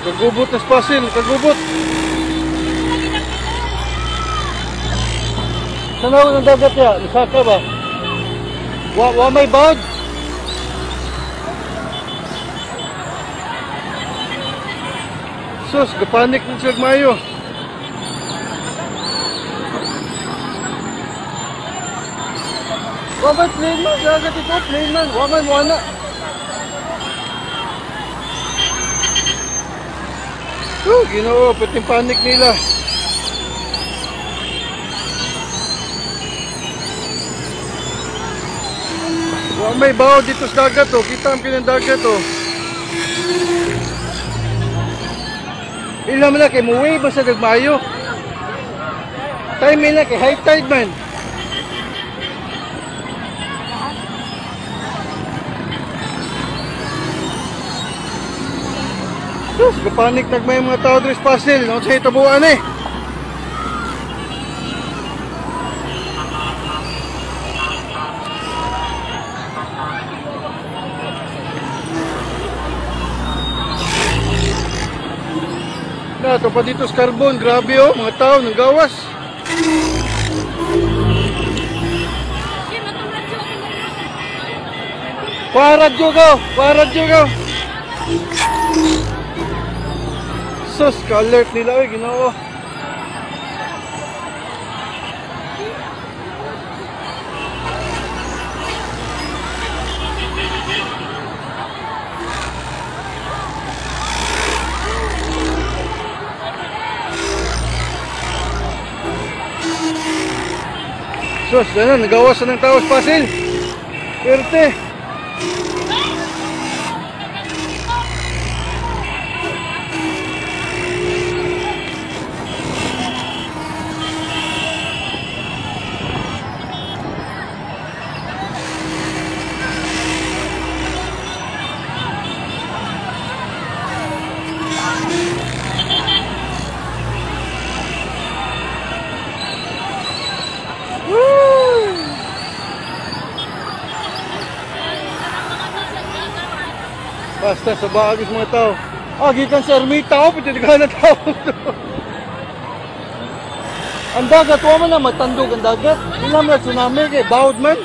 Kagubot na spasil, kagubot. Sanaw ng dagat ya, Lusaka ba? Wa may bawd. Sus, gapanik na siya mayo. Wa may plain man, dagat ito, plain man. Wa may wana. Ginoo, pati panik nila. Wa may bawo dito sa dagat oh. Kita ang kinang dagat oh. Ilam na kay muwi ba sa nagmayo? Time na kay high tide man. Sus, kapanik nagmay mga tao dito sa pasil. Ano sa itabuan eh? Ito pa dito sa carbon, grabe oh, mga tao nang gawas. Paradyo ka. Sus, ka-alert nila eh, Ginoo. Sus, ano, nagawas na ng tao sa pasil. Perte. Basta sa bagis mga tao. Gikan sa ermita ko, pitidigan na tao. Ang dagat, huwag man na matandog ang dagat. Hindi naman tsunami kay bawd man.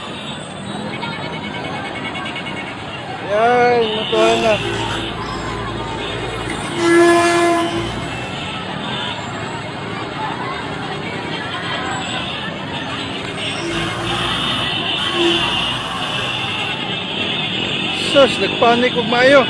Yan, matuhan na. Sus, nagpanik ug maayo.